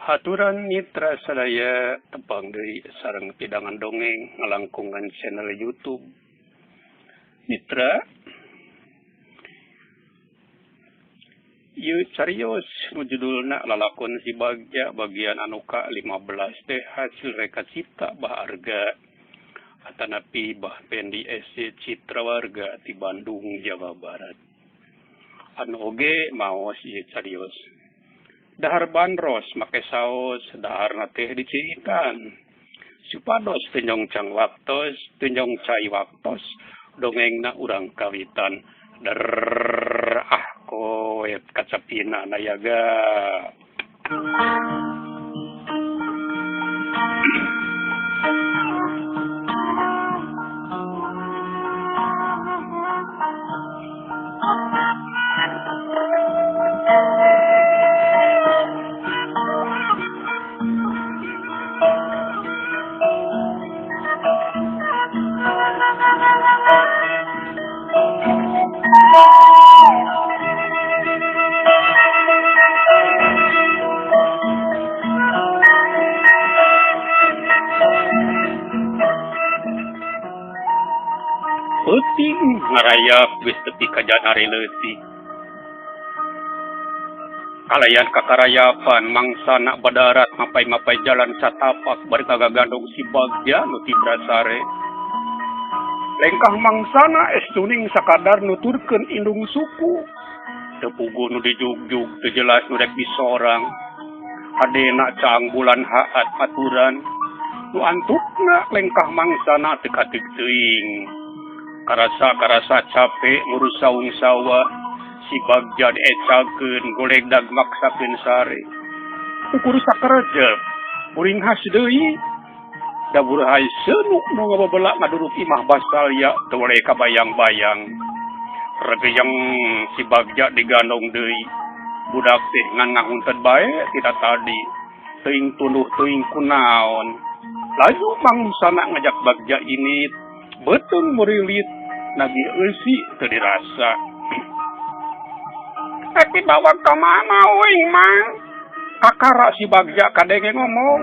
Haturan mitra sadaya tepang deui sareng pidangan dongeng ngalangkungan channel YouTube. Mitra, ieu carios nu judulna lalakon si Bagja bagian anu ka-15 teh hasil reka cipta Baharga atanapi Bah Pendi SC Citra Warga di Bandung, Jawa Barat. Anu oge maos ieu carios. Dahar bandros make saos, dahar teh diciitan. Supados tenyongcang waktos, tenyong cai waktos, dongengna urang kawitan. Koet kacapina nayaga. Penting ngarayap geus tepi ka janari leutik. Kalayan kakarayapan mangsana badarat mapai-mapai jalan satapak bari kagagandong si Bagja nu tibrasare. Lengkah mangsana estuning sakadar nuturkeun indung suku. Teu puguh nu dijugjug, teu jelas nu rek disorang. Hadena caang bulan haat aturan. Nu antukna lengkah mangsana teu kateug teuing. Karasa capek ngurus saung sawah, si Bagja diecakeun golek dag maksakeun sare. Ukur sakarejep, uring has deui, dabur hai seunuk nu ngababela ngaduruk imah basalya teu woleh kabayang-bayang. Regeyeng si Bagja digandong deui, budak teh ngan ngahunted bae tidak tadi, teuing tunduh teuing kunaon. Laju mangsana ngajak Bagja ini betul merilit nagi eusi teu dirasa. Tapi bawa ke mana wing mang? Kakara si Bagja kadenge ngomong.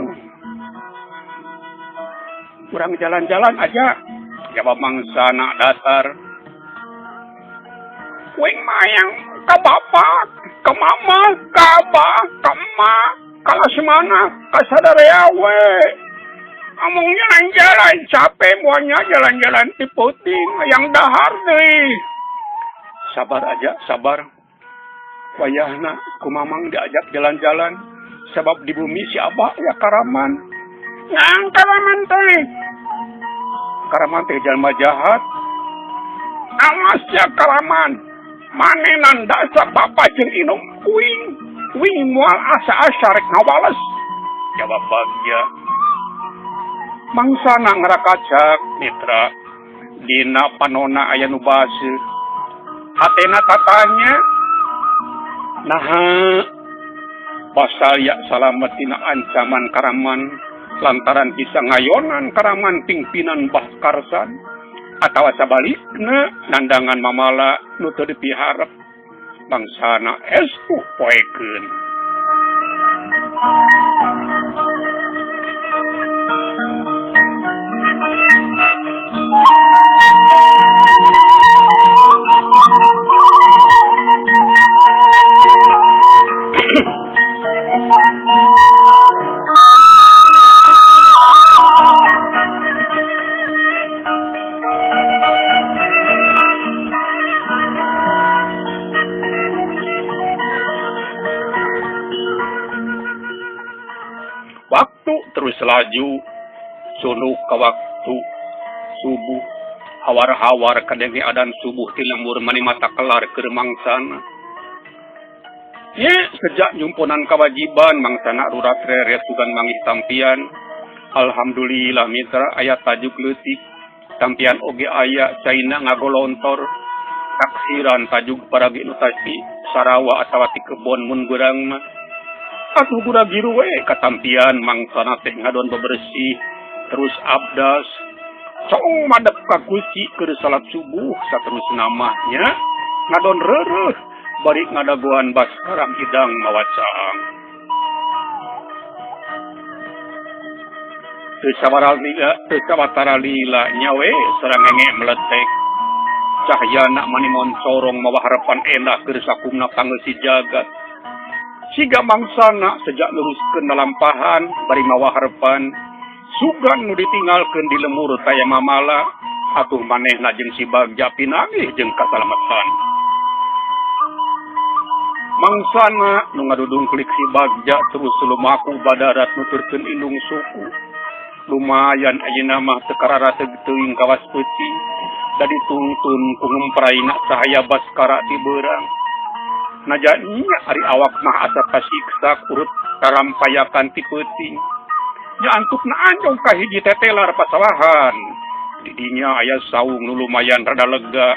Kurang jalan-jalan aja. Jawab mangsana datar. Wing mayang ke bapak, ke mama, ke abah, ke emak, kalau semana, ke sadarea we. Ngomong jalan-jalan, capek muanya jalan-jalan di puting, yang dahar deh. Sabar aja, sabar. Wayahna, kumamang diajak jalan-jalan, sebab di bumi si Abah ya Karaman. Ngang Karaman teh. Karaman teh jalma jahat. Awas ya Karaman. Manenan dasar bapak jeung inung kuing. Kuing mual asa-asa rek ngawales. Jawab Bagja. Mangsana ngarakacak mitra dina panona aya nu baseuh. Hatena tatanya naha basalya salamet tina ancaman Karaman lantaran bisa ngayonan Karaman pingpinan Bah Karsan atawa sabalikna nandangan mamala nu teu dipiharep. Mangsana estu poekeun. Waktu terus laju, suluh ke waktu subuh, hawar-hawar kadenge adan subuh ti lembur mani mata kelar keur mangsana. Ye, sejak nyumpunan kewajiban mangsana rurat reret sugan mangih tampian. Alhamdulillah mitra aya tajuk leutik, tampian oge aya caina ngagolontor, taksiran tajuk paragi nu tasbi sarawa atawa ti kebon mun geurang mah. Atuh gura giru we katampian mangsana teh ngadon bebersih terus abdas cong madep ka guci keur salat subuh saterusna mahnya ngadon reureuh bari ngadaguan Baskaram Idang mawa caang. teu sawatara lila nyawe sareng ngenge meletek cahyana manimon sorong mawa harapan endah keur sakumna pangeus si jagat siga mangsana sejak luruskeun lalampahan bari mawa harapan sugan nu ditinggalkeun di lemur taya mamala atuh manehna jeung si Bagja pinangih jeung kasalamatan mangsana nu ngadudung klik si Bagja terus lumaku badarat nuturkeun indung suku lumayan ayeuna mah teu karara teuing kawas peuting da ditungtun ku ngempraina sahaya baskara ti beurang najanya ari awak mah asa pasiksa urut tarampayakan ti peuting nya antukna anjong ka hiji tetelar pasawahan di dinya aya saung nu lumayan rada lega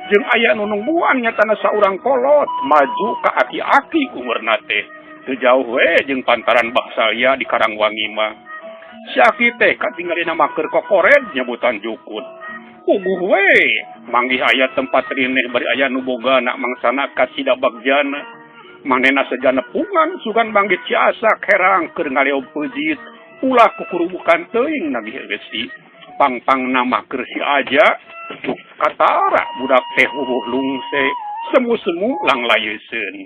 jeung aya nu nungguan nyatana saurang kolot maju ka aki-aki umurna teh teu jauh we jeung pantaran Baksalya di Karangwangi mah si aki teh katinggalina mah keur kokored nyebutan jukut uguh we manggih aya tempat rineh bari aya nu bogana mangsana ka sida Bagjana manehna sejanepungan sugan banggit ciasa kerang keur ngaleog peujit ulah kukurubukan teuing nabi Gesti pang-pang nama keur si aja tuk katara budak teh huhuh lungse semu-semu lang layeseun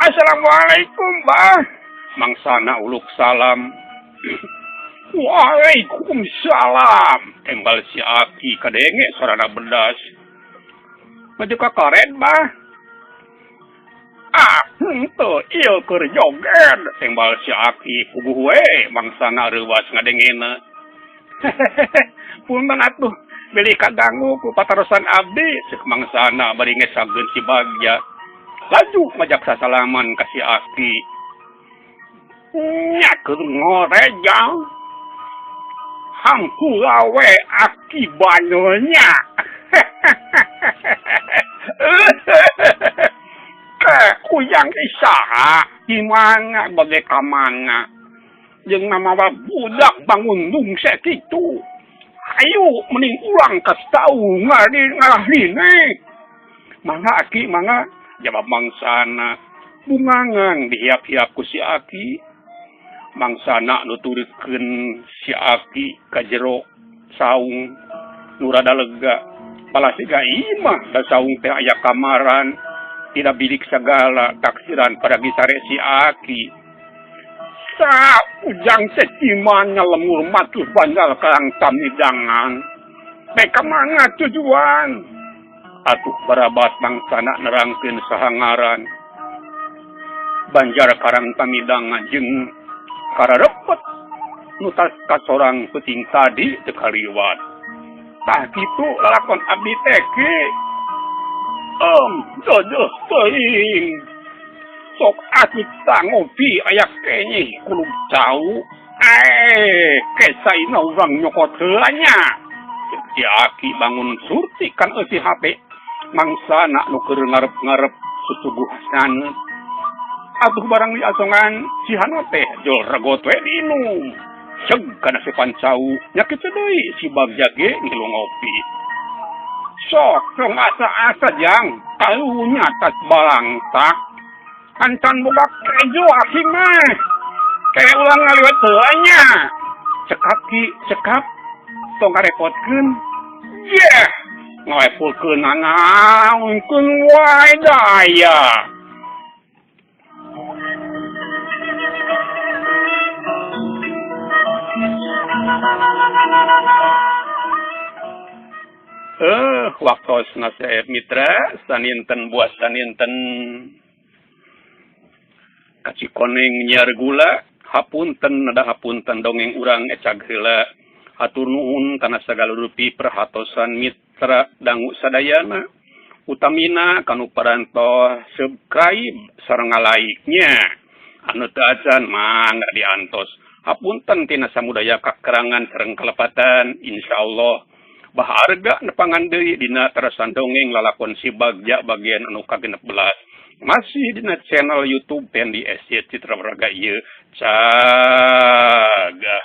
Assalamualaikum, Mbah. Mangsana uluk salam. Waalaikumsalam. Embal si Aki kadenge sarana bedas. Maju ka karet, Mbah. Henteu ieu keur joget. Embal si Aki puguh we mangsana reuwas ngadengena. Punten atuh beli kaganggu ku patarosan abdi ceuk mangsana bari ngesageun si Bagja. Laju ngajak sasalaman ka si Aki. Nya keur ngorejang. Hampura we Aki banyonya. Kuyang isaha gimana bagai kamana. Jeung namawa budak bangun lungse kitu. Ayo mending ulang kasih tau ngarahline. Mangga Aki mangga. Jawab mangsana bungangan dihiap-hiap ku si Aki mangsana nuturikeun si Aki ka jero saung nu rada lega palasiga imah da saung teh aya kamaran tidak bilik sagala taksiran pada gisare si Aki sa ujang cecimanya lemur matur banjal karang tamidangan beka manga tujuan atuh barabat mangsana nerangkeun sahangaran banjar karang tamidangan jeung kararepet nu tas kasorang peuting tadi teu kaliwat tah kitu lalakon abdi teh ge jodoh teuing sok atuh ngopi aya kenyi kulub cau kesaina urang nyokot heulanya si Aki bangun surti kan eusi HP mangsana nu keur ngarep-ngarep susuguh saneut atuh barang diasongan si hana teh jol regot we minum ceug kana si pancau nya kitu deui si Bagja ge ngilu ngopi sok tong asa-asa jang kalunya tas balangtak kancan boga keju Aki mah kayak ulang ngaliwat heulanya cekap ki cekap tong ngarepotkeun yeah ngawepulkeun nanaungkeun wae daya waktosna saeb mitra saninten buas saninten kacikoneng nyiar gula hapunten nada hapunten dongeng urang ecag heula hatur nuhun kana sagala rupi perhatosan mitra dangu sadayana utamina kanu parantos subscribe sareng like-nya anu teu acan mangga diantos Hapunten tina samudaya kakerangan sareng kalepatan, insyaallah baharga nepangan deui dina terasan dongeng lalakon si Bagja bagian anu ka-16. Masih dina channel YouTube Pendi SC Citra Braga ieu caga.